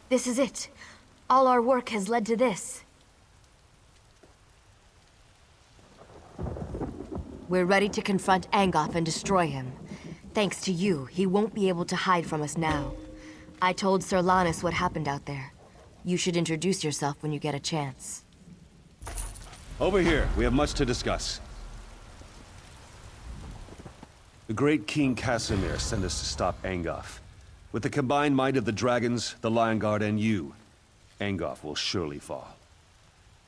This is it. All our work has led to this. We're ready to confront Angof and destroy him. Thanks to you, he won't be able to hide from us now. I told Sir Lannis what happened out there. You should introduce yourself when you get a chance. Over here, we have much to discuss. The great King Casimir sent us to stop Angof. With the combined might of the dragons, the Lion Guard, and you, Angof will surely fall.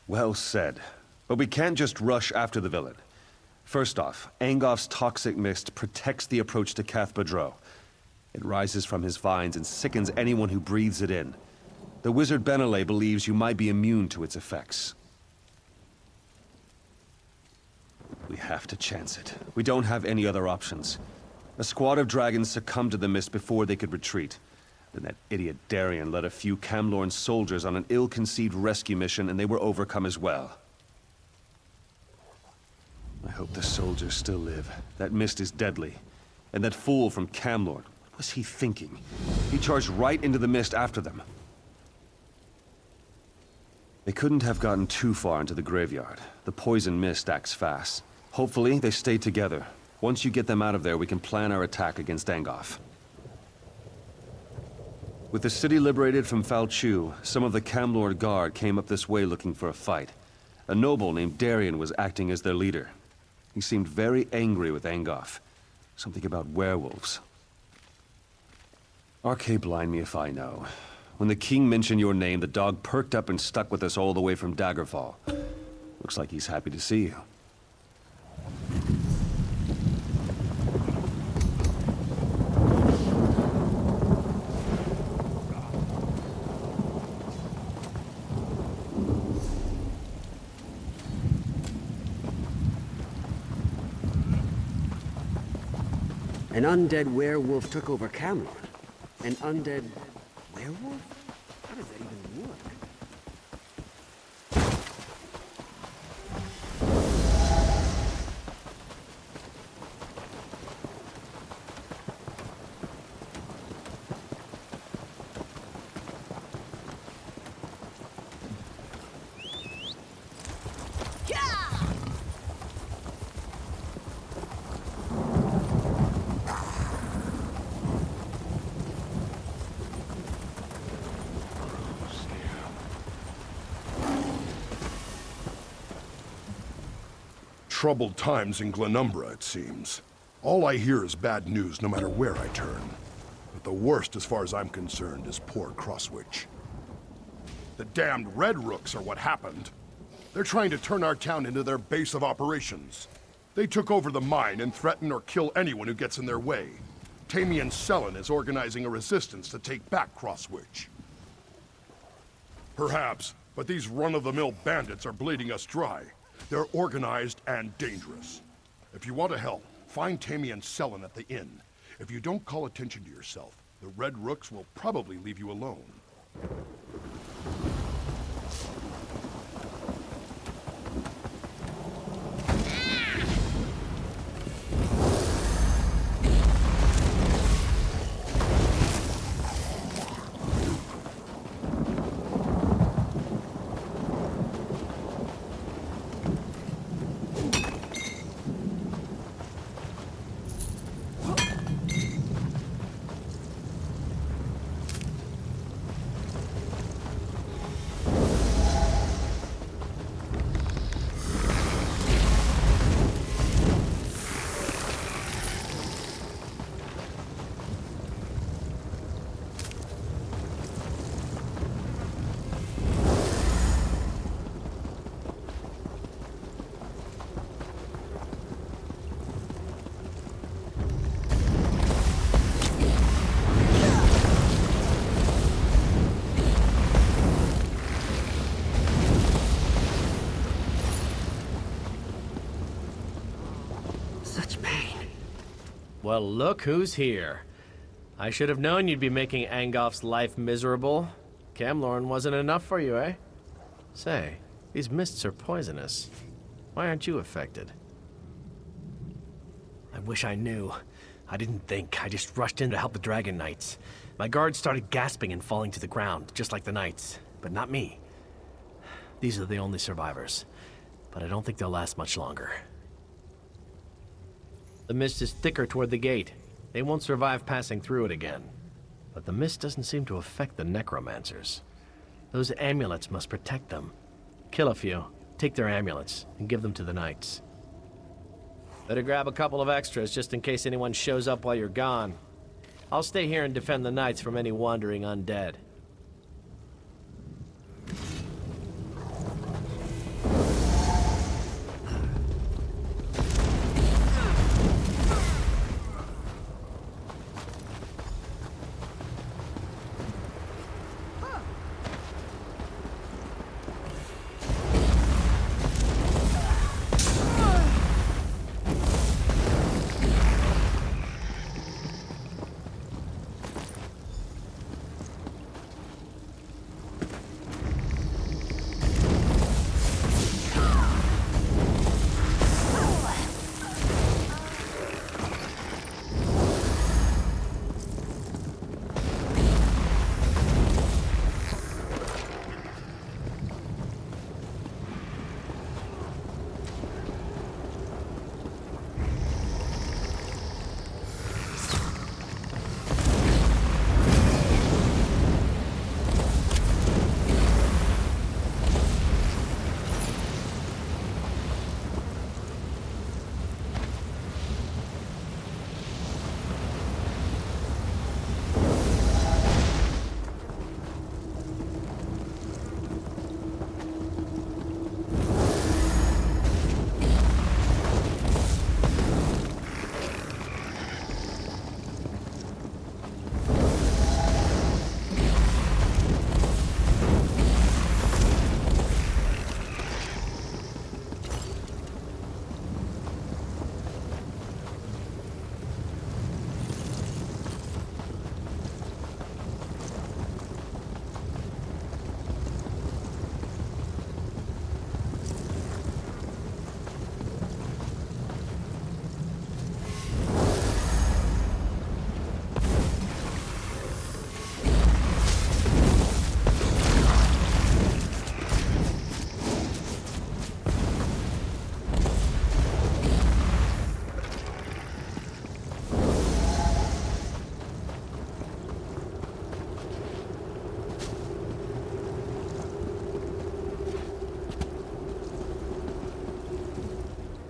Well said. But we can't just rush after the villain. First off, Angof's toxic mist protects the approach to Cath Badro. It rises from his vines and sickens anyone who breathes it in. The wizard Benele believes you might be immune to its effects. We have to chance it. We don't have any other options. A squad of dragons succumbed to the mist before they could retreat. Then that idiot Darien led a few Camlorn soldiers on an ill-conceived rescue mission, and they were overcome as well. I hope the soldiers still live. That mist is deadly. And that fool from Camlorn, what was he thinking? He charged right into the mist after them. They couldn't have gotten too far into the graveyard. The poison mist acts fast. Hopefully, they stay together. Once you get them out of there, we can plan our attack against Angof. With the city liberated from Falchu, some of the Camlord Guard came up this way looking for a fight. A noble named Darien was acting as their leader. He seemed very angry with Angof. Something about werewolves. Arcade blind me if I know. When the king mentioned your name, the dog perked up and stuck with us all the way from Daggerfall. Looks like he's happy to see you. An undead werewolf took over Camlorn. An undead werewolf? How does that even work? Troubled times in Glenumbra, it seems. All I hear is bad news no matter where I turn. But the worst, as far as I'm concerned, is poor Crosswych. The damned Red Rooks are what happened. They're trying to turn our town into their base of operations. They took over the mine and threaten or kill anyone who gets in their way. Tamian Sellen is organizing a resistance to take back Crosswych. Perhaps, but these run-of-the-mill bandits are bleeding us dry. They're organized and dangerous. If you want to help, find Tamian Sellen at the inn. If you don't call attention to yourself, the Red Rooks will probably leave you alone. Well, look who's here. I should have known you'd be making Angof's life miserable. Camlorn wasn't enough for you, eh? Say, these mists are poisonous. Why aren't you affected? I wish I knew. I didn't think. I just rushed in to help the Dragon Knights. My guards started gasping and falling to the ground, just like the knights. But not me. These are the only survivors. But I don't think they'll last much longer. The mist is thicker toward the gate. They won't survive passing through it again. But the mist doesn't seem to affect the necromancers. Those amulets must protect them. Kill a few, take their amulets, and give them to the knights. Better grab a couple of extras just in case anyone shows up while you're gone. I'll stay here and defend the knights from any wandering undead.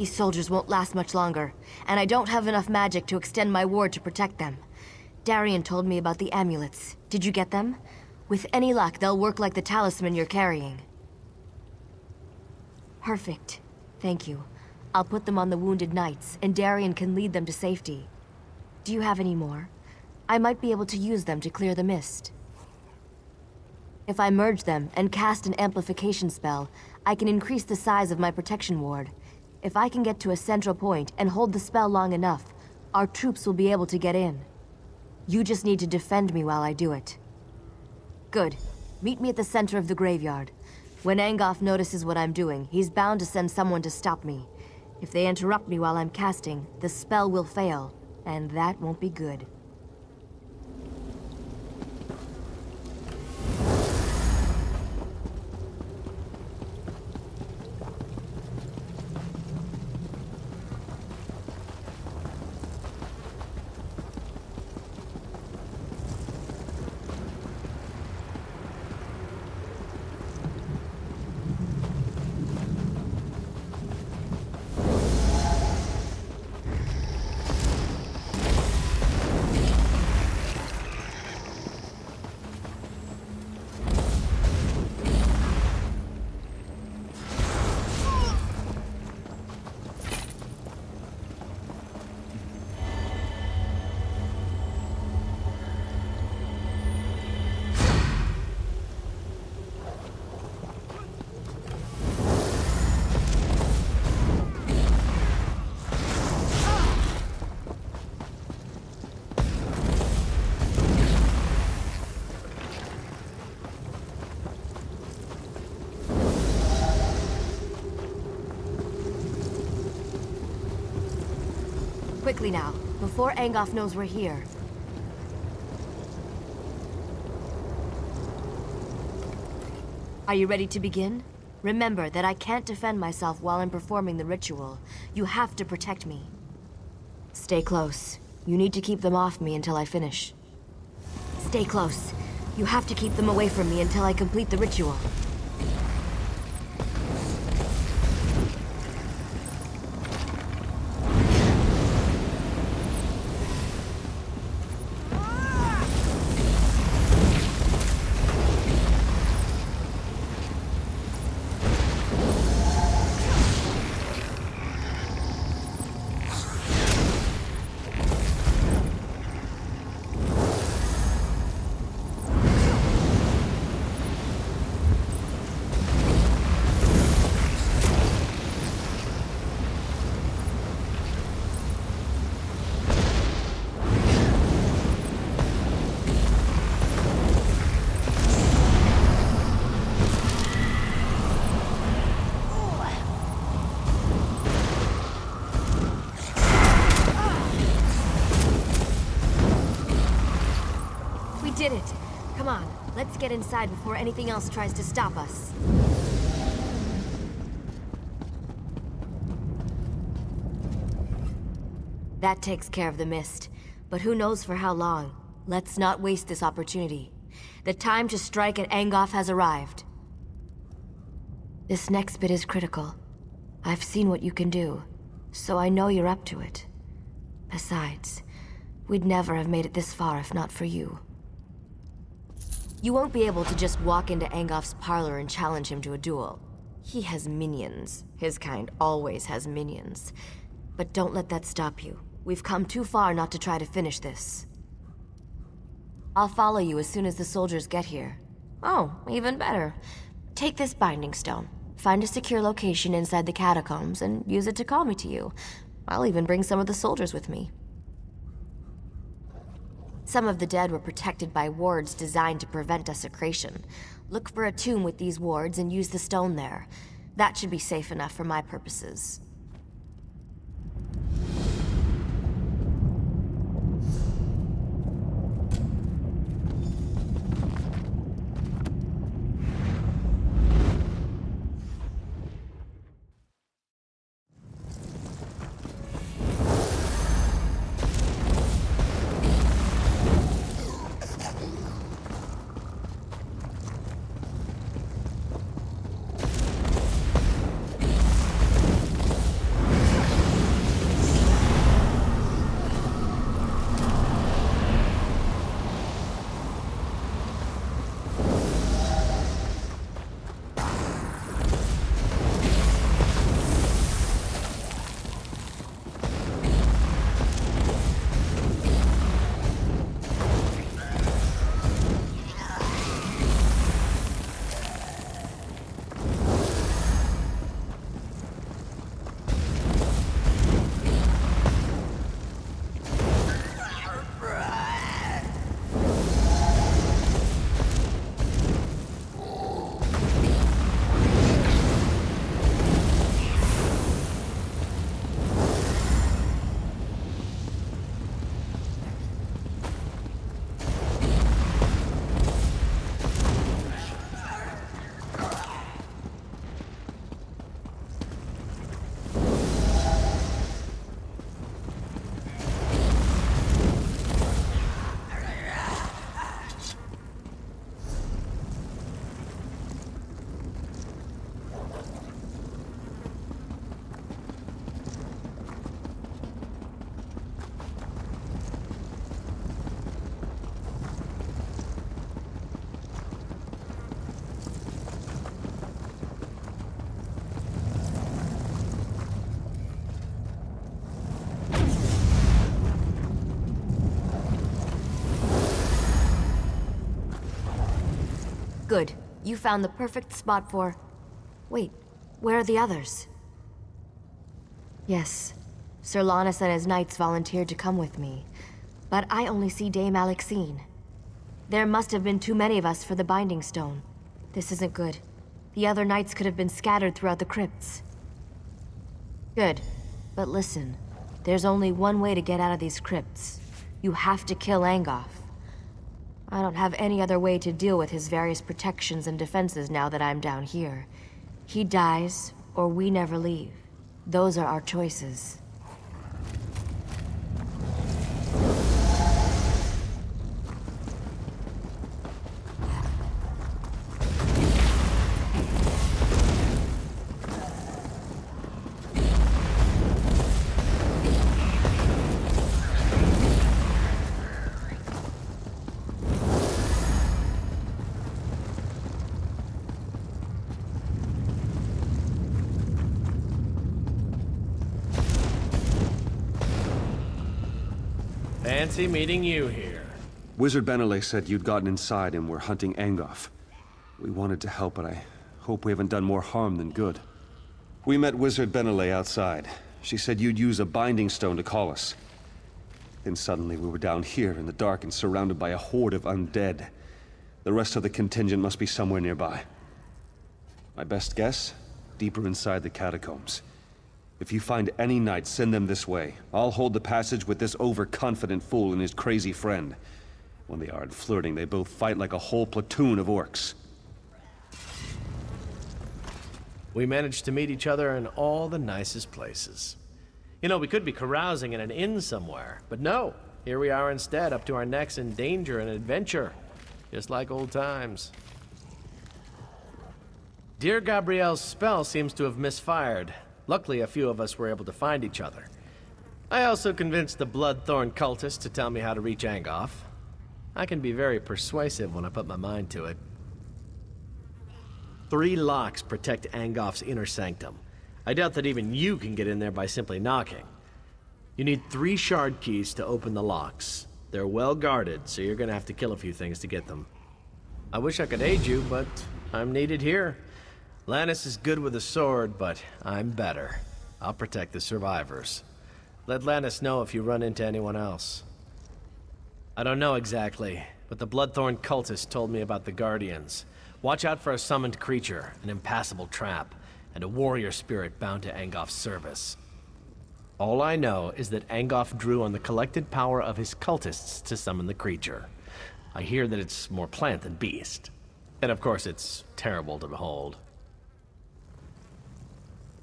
These soldiers won't last much longer, and I don't have enough magic to extend my ward to protect them. Darian told me about the amulets. Did you get them? With any luck, they'll work like the talisman you're carrying. Perfect. Thank you. I'll put them on the wounded knights, and Darian can lead them to safety. Do you have any more? I might be able to use them to clear the mist. If I merge them and cast an amplification spell, I can increase the size of my protection ward. If I can get to a central point and hold the spell long enough, our troops will be able to get in. You just need to defend me while I do it. Good. Meet me at the center of the graveyard. When Angof notices what I'm doing, he's bound to send someone to stop me. If they interrupt me while I'm casting, the spell will fail, and that won't be good. Quickly now, before Angof knows we're here. Are you ready to begin? Remember that I can't defend myself while I'm performing the ritual. You have to protect me. Stay close. You need to keep them off me until I finish. Stay close. You have to keep them away from me until I complete the ritual. We did it! Come on, let's get inside before anything else tries to stop us. That takes care of the mist, but who knows for how long. Let's not waste this opportunity. The time to strike at Angof has arrived. This next bit is critical. I've seen what you can do, so I know you're up to it. Besides, we'd never have made it this far if not for you. You won't be able to just walk into Angof's parlor and challenge him to a duel. He has minions. His kind always has minions. But don't let that stop you. We've come too far not to try to finish this. I'll follow you as soon as the soldiers get here. Oh, even better. Take this binding stone. Find a secure location inside the catacombs and use it to call me to you. I'll even bring some of the soldiers with me. Some of the dead were protected by wards designed to prevent desecration. Look for a tomb with these wards and use the stone there. That should be safe enough for my purposes. Good. You found the perfect spot for... Wait, where are the others? Yes, Sir Lannis and his knights volunteered to come with me, but I only see Dame Alexine. There must have been too many of us for the Binding Stone. This isn't good. The other knights could have been scattered throughout the crypts. Good, but listen. There's only one way to get out of these crypts. You have to kill Angof. I don't have any other way to deal with his various protections and defenses now that I'm down here. He dies, or we never leave. Those are our choices. Fancy meeting you here. Wizard Benelay said you'd gotten inside and were hunting Angof. We wanted to help, but I hope we haven't done more harm than good. We met Wizard Benelay outside. She said you'd use a binding stone to call us. Then suddenly we were down here in the dark and surrounded by a horde of undead. The rest of the contingent must be somewhere nearby. My best guess? Deeper inside the catacombs. If you find any knights, send them this way. I'll hold the passage with this overconfident fool and his crazy friend. When they aren't flirting, they both fight like a whole platoon of orcs. We managed to meet each other in all the nicest places. You know, we could be carousing in an inn somewhere, but no. Here we are instead, up to our necks in danger and adventure. Just like old times. Dear Gabrielle's spell seems to have misfired. Luckily, a few of us were able to find each other. I also convinced the Bloodthorn cultist to tell me how to reach Angof. I can be very persuasive when I put my mind to it. 3 locks protect Angof's inner sanctum. I doubt that even you can get in there by simply knocking. You need 3 shard keys to open the locks. They're well guarded, so you're gonna have to kill a few things to get them. I wish I could aid you, but I'm needed here. Lannis is good with a sword, but I'm better. I'll protect the survivors. Let Lannis know if you run into anyone else. I don't know exactly, but the Bloodthorn cultist told me about the Guardians. Watch out for a summoned creature, an impassable trap, and a warrior spirit bound to Angof's service. All I know is that Angof drew on the collected power of his cultists to summon the creature. I hear that it's more plant than beast. And of course, it's terrible to behold.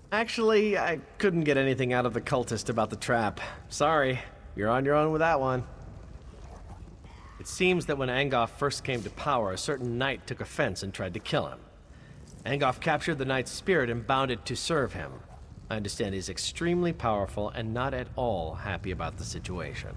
Actually, I couldn't get anything out of the cultist about the trap. Sorry, you're on your own with that one. It seems that when Angof first came to power, a certain knight took offense and tried to kill him. Angof captured the knight's spirit and bound it to serve him. I understand he's extremely powerful and not at all happy about the situation.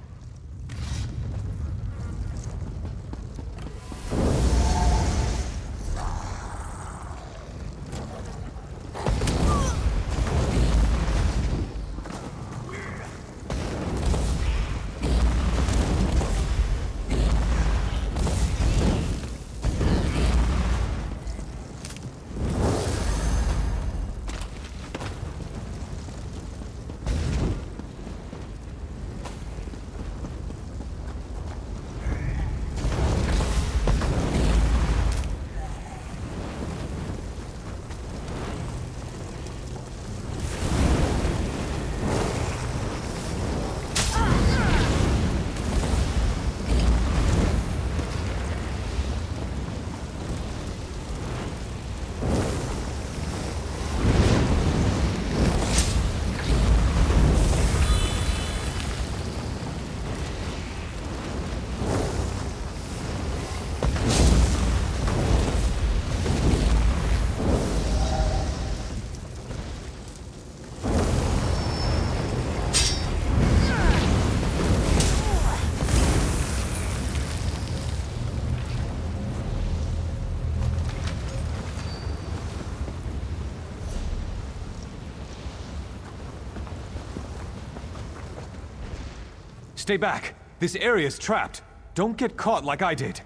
Stay back! This area's trapped! Don't get caught like I did!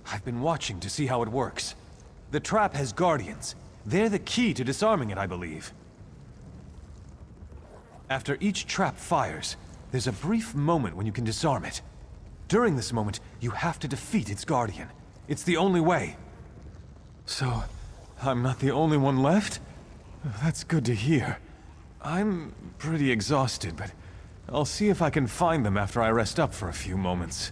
I've been watching to see how it works. The trap has guardians. They're the key to disarming it, I believe. After each trap fires, there's a brief moment when you can disarm it. During this moment, you have to defeat its guardian. It's the only way. So, I'm not the only one left? That's good to hear. I'm pretty exhausted, but I'll see if I can find them after I rest up for a few moments.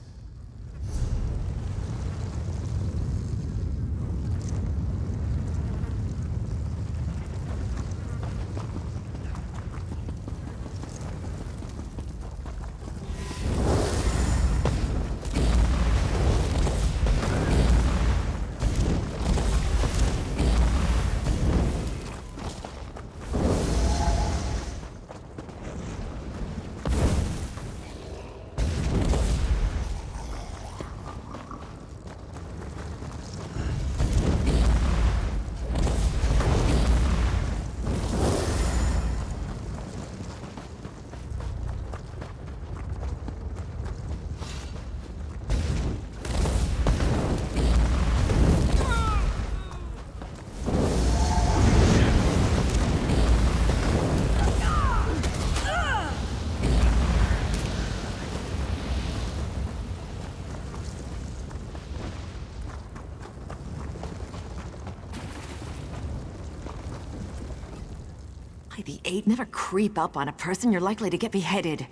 By the eight, never creep up on a person, you're likely to get beheaded.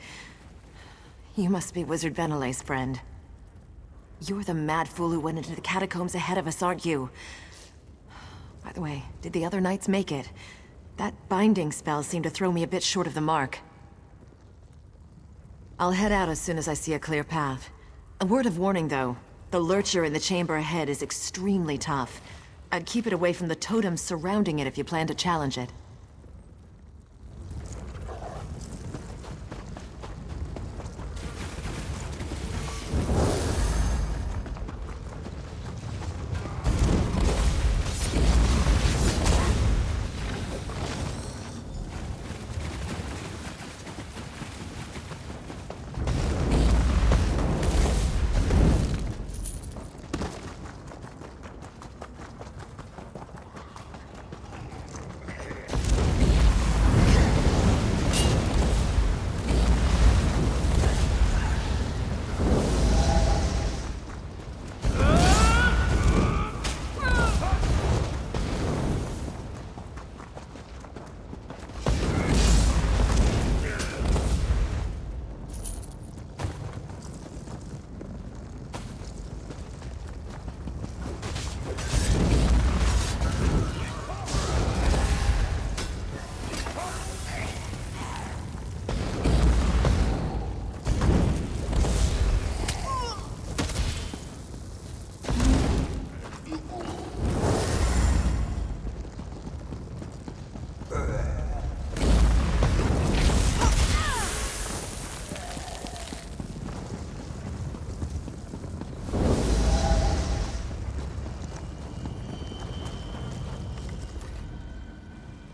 You must be Wizard Benele's friend. You're the mad fool who went into the catacombs ahead of us, aren't you? By the way, did the other knights make it? That binding spell seemed to throw me a bit short of the mark. I'll head out as soon as I see a clear path. A word of warning, though. The lurcher in the chamber ahead is extremely tough. I'd keep it away from the totems surrounding it if you plan to challenge it.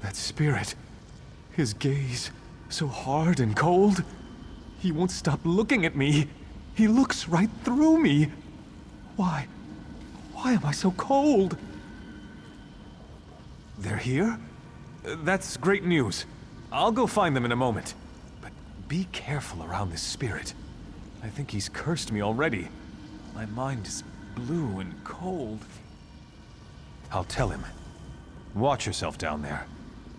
That spirit. His gaze, so hard and cold. He won't stop looking at me. He looks right through me. Why? Why am I so cold? They're here? That's great news. I'll go find them in a moment. But be careful around this spirit. I think he's cursed me already. My mind is blue and cold. I'll tell him. Watch yourself down there.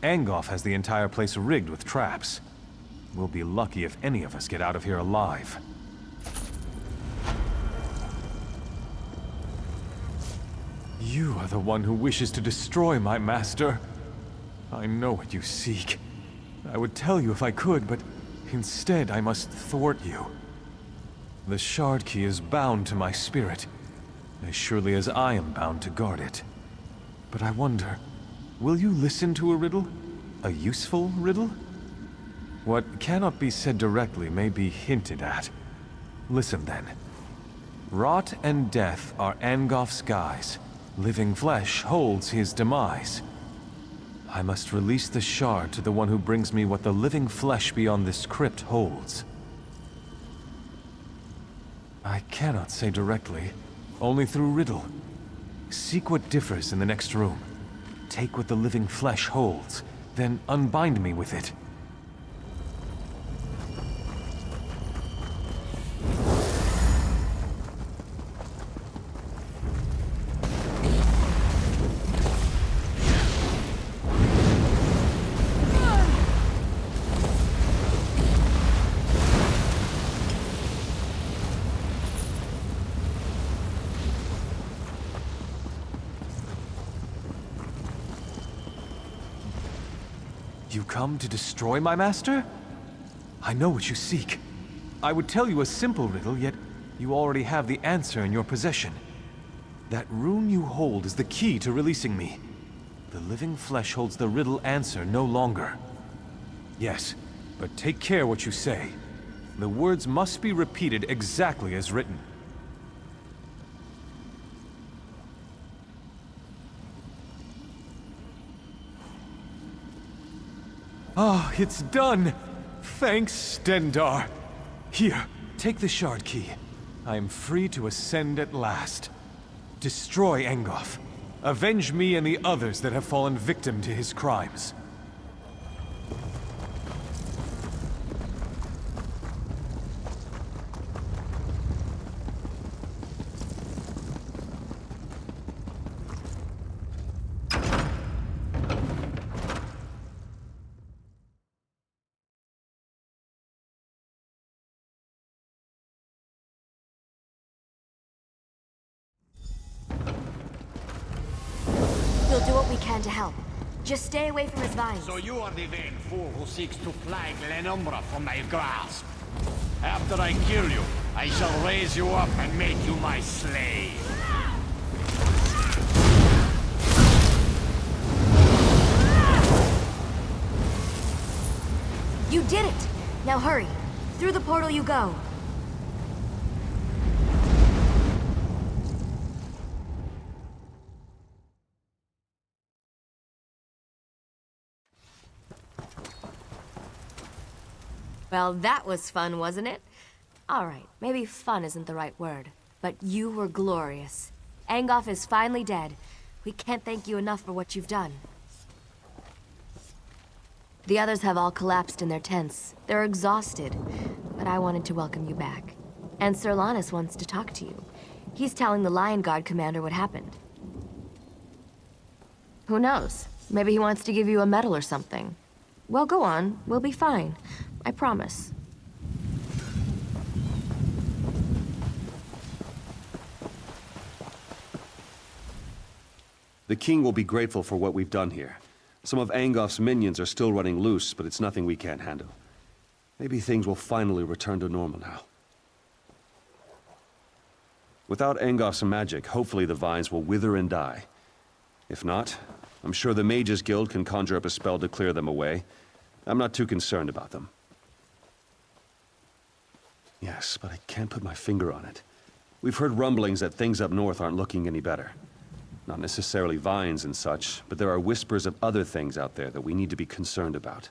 Angof has the entire place rigged with traps. We'll be lucky if any of us get out of here alive. You are the one who wishes to destroy my master. I know what you seek. I would tell you if I could, but instead I must thwart you. The shard key is bound to my spirit, as surely as I am bound to guard it. But I wonder, will you listen to a riddle? A useful riddle? What cannot be said directly may be hinted at. Listen then. Rot and death are Angof's guise. Living flesh holds his demise. I must release the shard to the one who brings me what the living flesh beyond this crypt holds. I cannot say directly, only through riddle. Seek what differs in the next room. Take what the living flesh holds, then unbind me with it. You come to destroy my master? I know what you seek. I would tell you a simple riddle, yet you already have the answer in your possession. That rune you hold is the key to releasing me. The living flesh holds the riddle answer no longer. Yes, but take care what you say. The words must be repeated exactly as written. Ah, it's done! Thanks, Stendar. Here, take the shard key. I am free to ascend at last. Destroy Angof. Avenge me and the others that have fallen victim to his crimes. We'll do what we can to help. Just stay away from his vines. So you are the vain fool who seeks to ply Glenumbra from my grasp. After I kill you, I shall raise you up and make you my slave. You did it! Now hurry. Through the portal you go. Well, that was fun, wasn't it? All right, maybe fun isn't the right word, but you were glorious. Angof is finally dead. We can't thank you enough for what you've done. The others have all collapsed in their tents. They're exhausted, but I wanted to welcome you back. And Serlanus wants to talk to you. He's telling the Lion Guard commander what happened. Who knows? Maybe he wants to give you a medal or something. Well, go on. We'll be fine. I promise. The king will be grateful for what we've done here. Some of Angof's minions are still running loose, but it's nothing we can't handle. Maybe things will finally return to normal now. Without Angof's magic, hopefully the vines will wither and die. If not, I'm sure the Mages Guild can conjure up a spell to clear them away. I'm not too concerned about them. Yes, but I can't put my finger on it. We've heard rumblings that things up north aren't looking any better. Not necessarily vines and such, but there are whispers of other things out there that we need to be concerned about.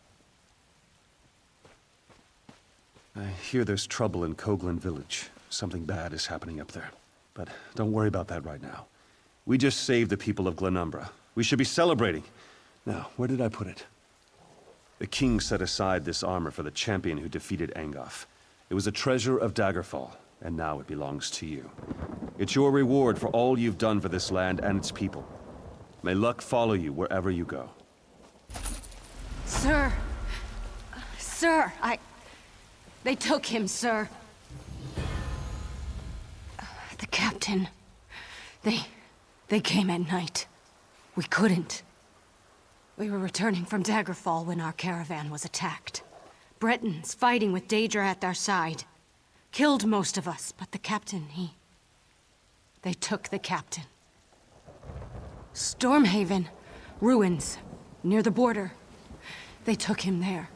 I hear there's trouble in Koglin village. Something bad is happening up there. But don't worry about that right now. We just saved the people of Glenumbra. We should be celebrating. Now, where did I put it? The king set aside this armor for the champion who defeated Angof. It was a treasure of Daggerfall, and now it belongs to you. It's your reward for all you've done for this land and its people. May luck follow you wherever you go. Sir! Sir, They took him, sir. The captain... They came at night. We couldn't. We were returning from Daggerfall when our caravan was attacked. Bretons fighting with Daedra at their side. Killed most of us, but the captain, They took the captain. Stormhaven. Ruins. Near the border. They took him there.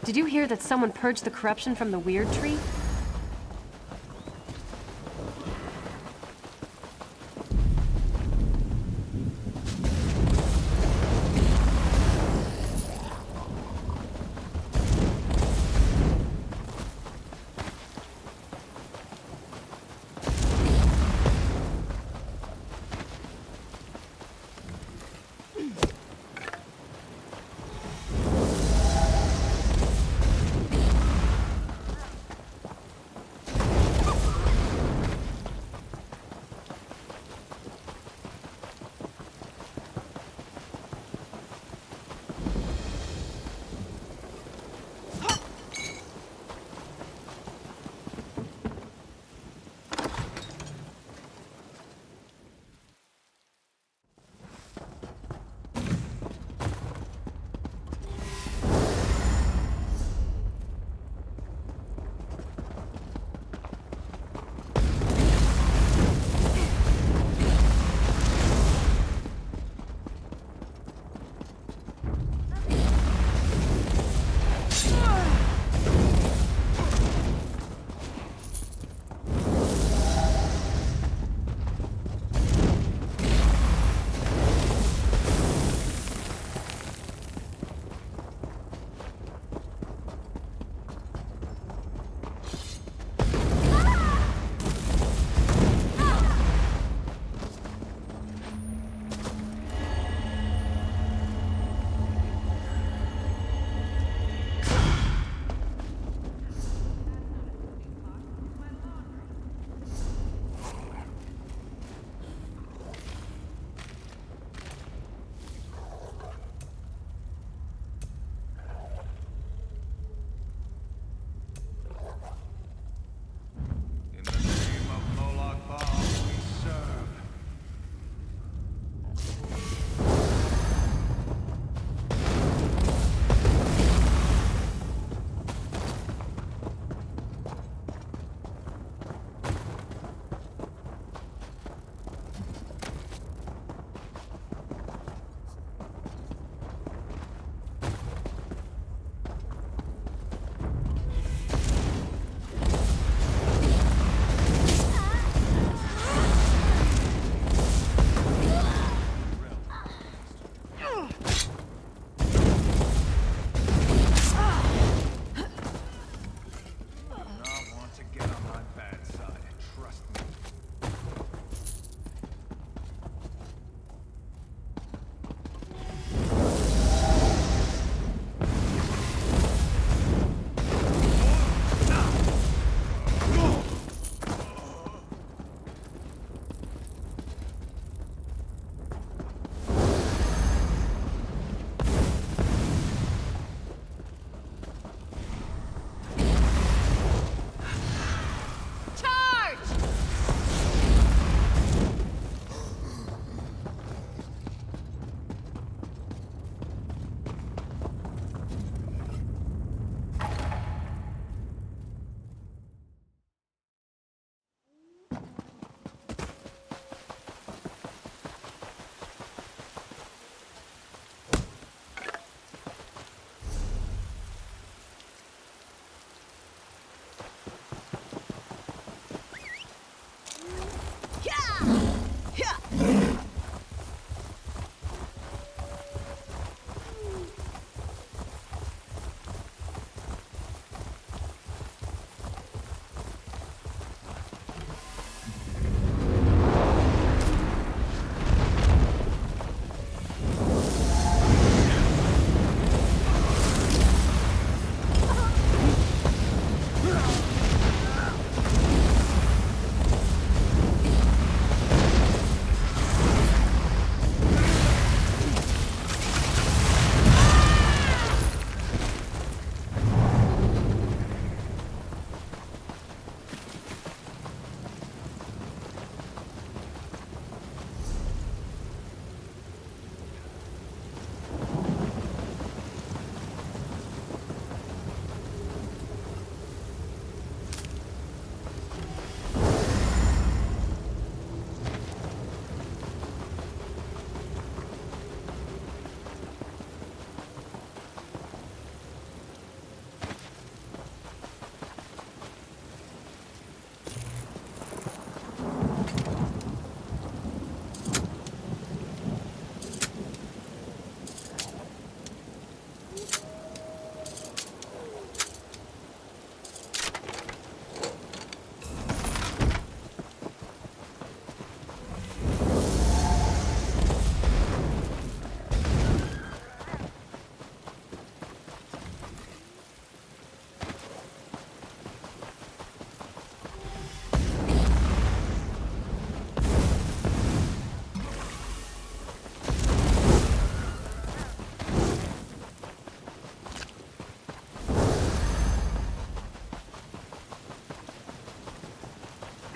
Did you hear that someone purged the corruption from the Weird Tree?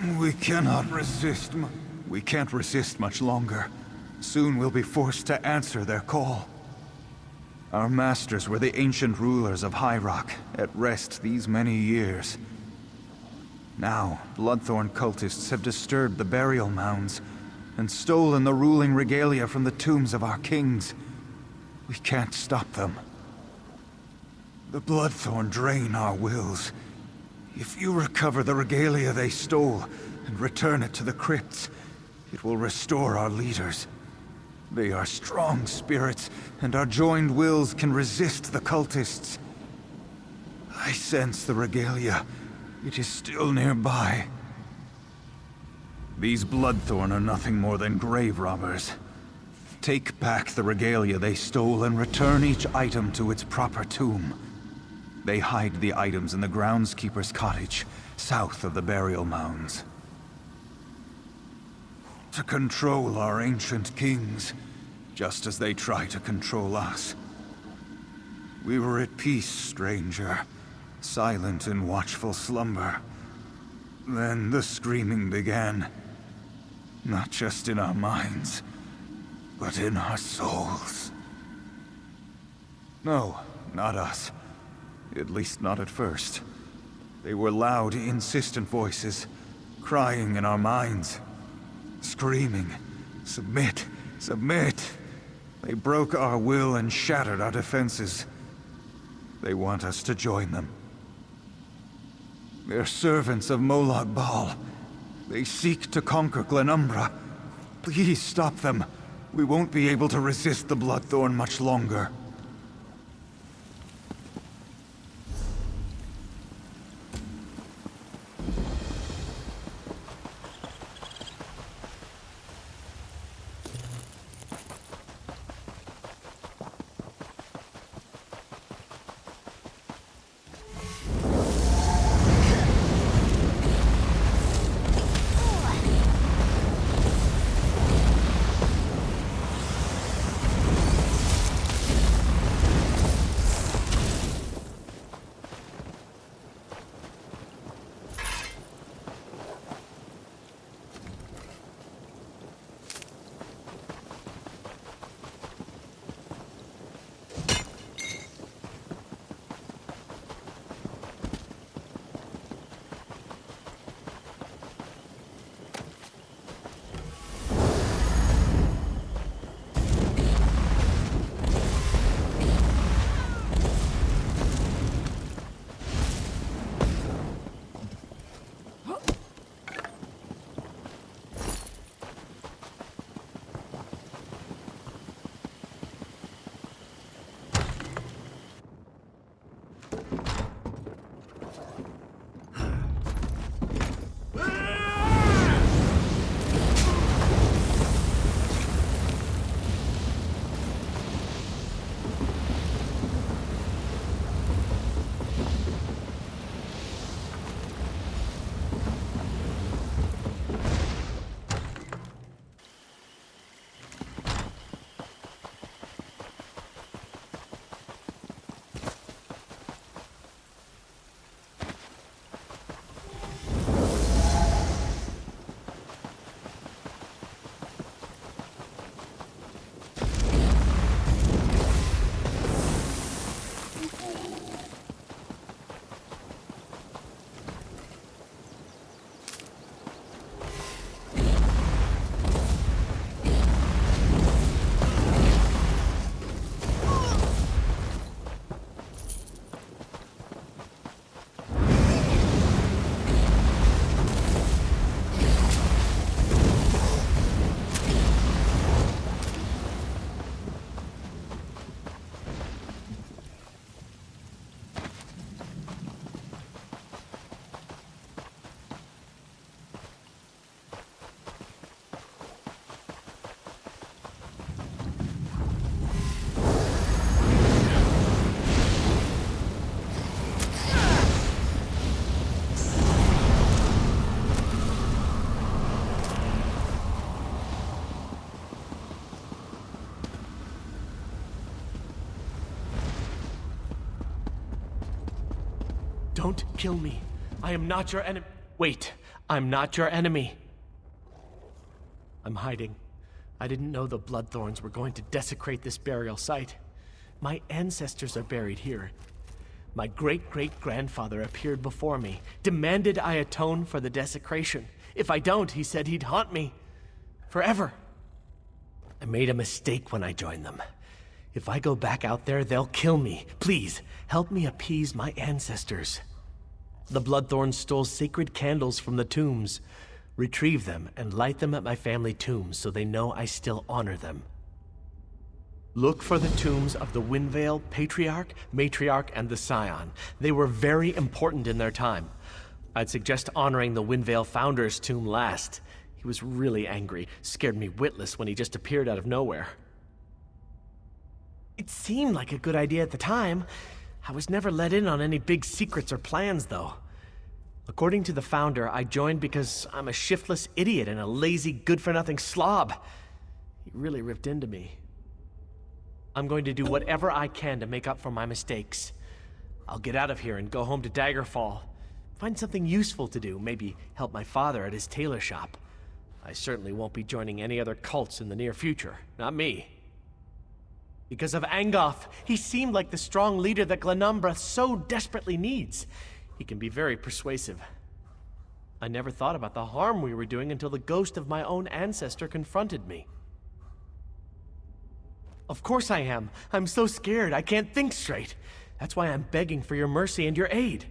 We cannot resist. We can't resist much longer. Soon we'll be forced to answer their call. Our masters were the ancient rulers of High Rock, at rest these many years. Now, Bloodthorn cultists have disturbed the burial mounds and stolen the ruling regalia from the tombs of our kings. We can't stop them. The Bloodthorn drain our wills. If you recover the regalia they stole and return it to the crypts, it will restore our leaders. They are strong spirits, and our joined wills can resist the cultists. I sense the regalia. It is still nearby. These Bloodthorn are nothing more than grave robbers. Take back the regalia they stole and return each item to its proper tomb. They hide the items in the groundskeeper's cottage, south of the burial mounds. To control our ancient kings, just as they try to control us. We were at peace, stranger, silent in watchful slumber. Then the screaming began, not just in our minds, but in our souls. No, not us. At least not at first. They were loud, insistent voices, crying in our minds. Screaming, submit, submit. They broke our will and shattered our defenses. They want us to join them. They're servants of Molag Bal. They seek to conquer Glenumbra. Please stop them. We won't be able to resist the Bloodthorn much longer. Don't kill me. I am not your enemy. Wait, I'm not your enemy. I'm hiding. I didn't know the Bloodthorns were going to desecrate this burial site. My ancestors are buried here. My great-great-grandfather appeared before me, demanded I atone for the desecration. If I don't, he said he'd haunt me. Forever. I made a mistake when I joined them. If I go back out there, they'll kill me. Please, help me appease my ancestors. The Bloodthorns stole sacred candles from the tombs. Retrieve them and light them at my family tombs so they know I still honor them. Look for the tombs of the Windvale Patriarch, Matriarch, and the Scion. They were very important in their time. I'd suggest honoring the Windvale Founder's tomb last. He was really angry, scared me witless when he just appeared out of nowhere. It seemed like a good idea at the time. I was never let in on any big secrets or plans, though. According to the Founder, I joined because I'm a shiftless idiot and a lazy, good-for-nothing slob. He really ripped into me. I'm going to do whatever I can to make up for my mistakes. I'll get out of here and go home to Daggerfall. Find something useful to do, maybe help my father at his tailor shop. I certainly won't be joining any other cults in the near future. Not me. Because of Angof, he seemed like the strong leader that Glenumbra so desperately needs. He can be very persuasive. I never thought about the harm we were doing until the ghost of my own ancestor confronted me. Of course I am. I'm so scared, I can't think straight. That's why I'm begging for your mercy and your aid.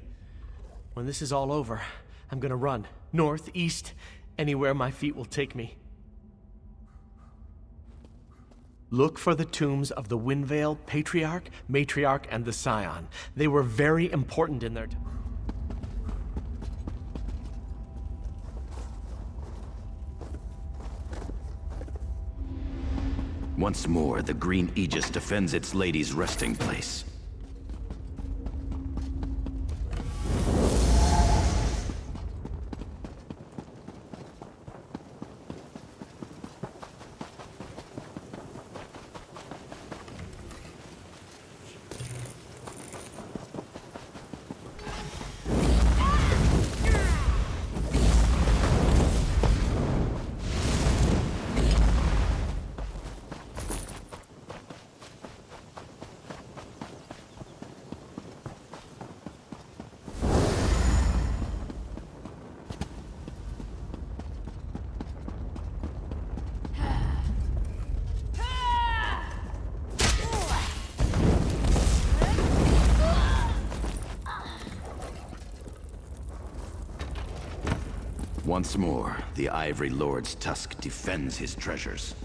When this is all over, I'm gonna run. North, east, anywhere my feet will take me. Look for the tombs of the Windvale Patriarch, Matriarch, and the Scion. They were very important in their time. Once more, the Green Aegis defends its lady's resting place. Once more, the Ivory Lord's tusk defends his treasures.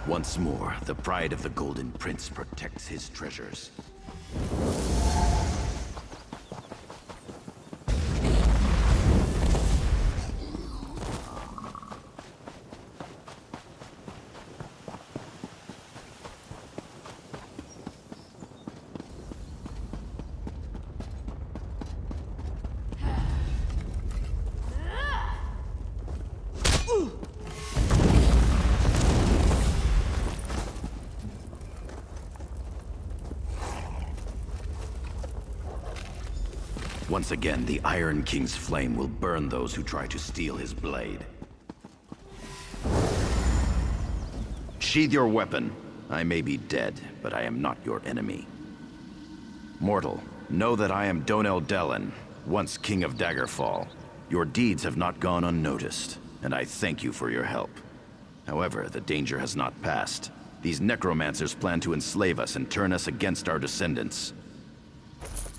Once more, the pride of the Golden Prince protects his treasures. Once again, the Iron King's flame will burn those who try to steal his blade. Sheathe your weapon. I may be dead, but I am not your enemy. Mortal, know that I am Donel Dellen, once King of Daggerfall. Your deeds have not gone unnoticed, and I thank you for your help. However, the danger has not passed. These necromancers plan to enslave us and turn us against our descendants.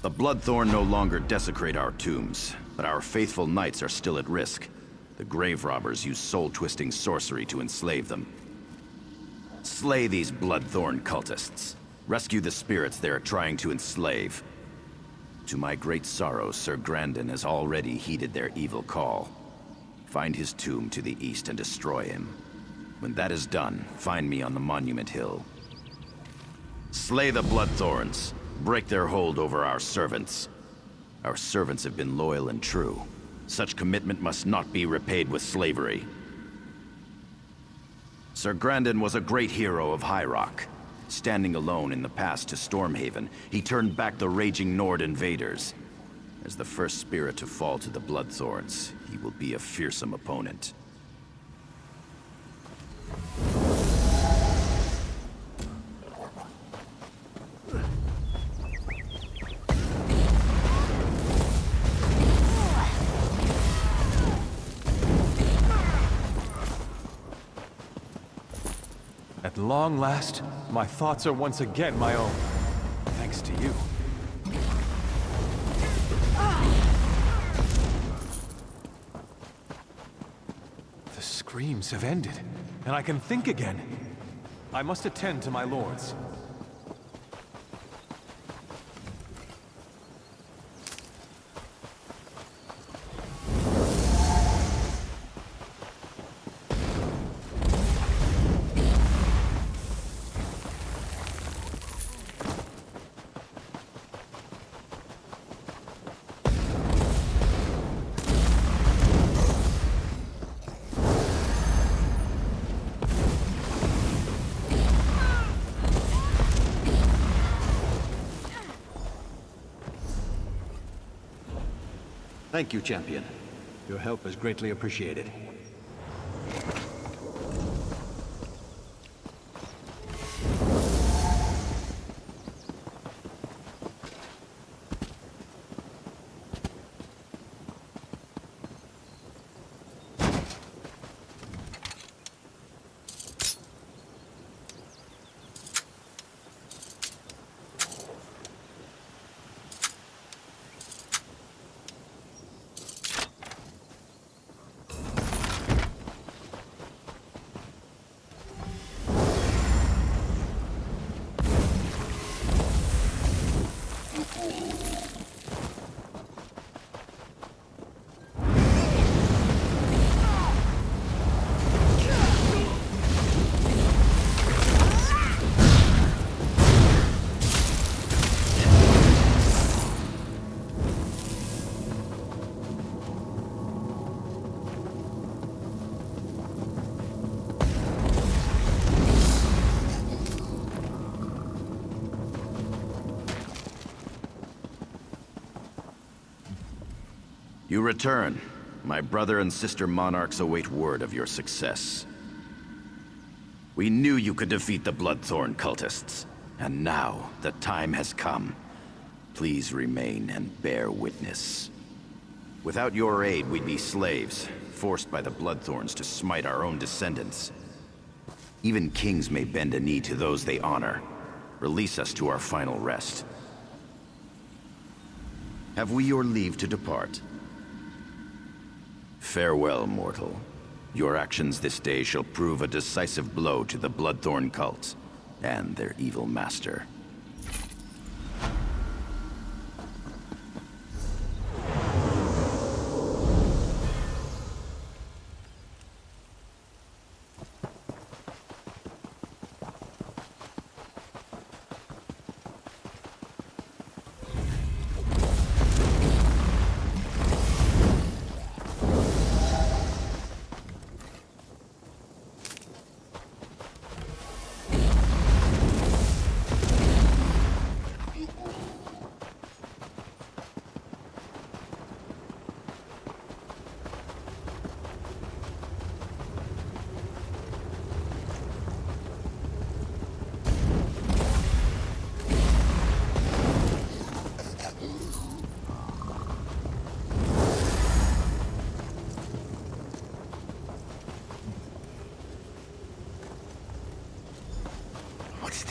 The Bloodthorn no longer desecrate our tombs, but our faithful knights are still at risk. The grave robbers use soul-twisting sorcery to enslave them. Slay these Bloodthorn cultists. Rescue the spirits they are trying to enslave. To my great sorrow, Sir Grandin has already heeded their evil call. Find his tomb to the east and destroy him. When that is done, find me on the Monument Hill. Slay the Bloodthorns. Break their hold over our servants. Our servants have been loyal and true. Such commitment must not be repaid with slavery. Sir Grandin was a great hero of High Rock. Standing alone in the pass to Stormhaven, he turned back the raging Nord invaders. As the first spirit to fall to the Bloodthorns, he will be a fearsome opponent. At long last, my thoughts are once again my own. Thanks to you. The screams have ended, and I can think again. I must attend to my lords. Thank you, champion. Your help is greatly appreciated. You return. My brother and sister monarchs await word of your success. We knew you could defeat the Bloodthorn cultists, and now the time has come. Please remain and bear witness. Without your aid, we'd be slaves, forced by the Bloodthorns to smite our own descendants. Even kings may bend a knee to those they honor. Release us to our final rest. Have we your leave to depart? Farewell, mortal. Your actions this day shall prove a decisive blow to the Bloodthorn cult and their evil master.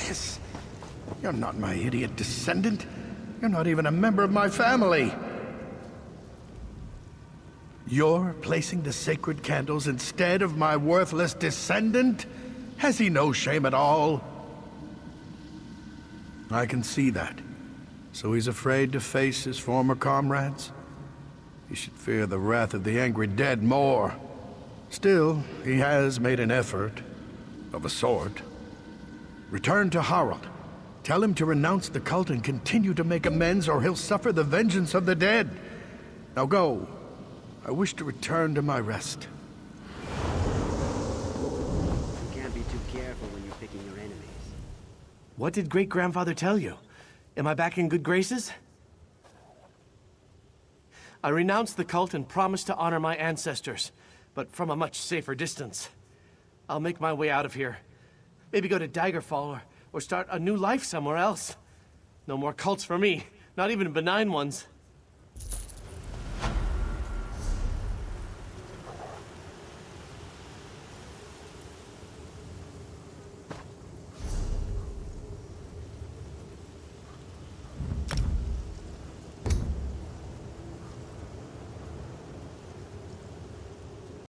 this? You're not my idiot descendant. You're not even a member of my family. You're placing the sacred candles instead of my worthless descendant? Has he no shame at all? I can see that. So he's afraid to face his former comrades? He should fear the wrath of the angry dead more. Still, he has made an effort, of a sort. Return to Harald. Tell him to renounce the cult and continue to make amends, or he'll suffer the vengeance of the dead. Now go. I wish to return to my rest. You can't be too careful when you're picking your enemies. What did great-grandfather tell you? Am I back in good graces? I renounced the cult and promised to honor my ancestors, but from a much safer distance. I'll make my way out of here. Maybe go to Daggerfall or start a new life somewhere else. No more cults for me, not even benign ones.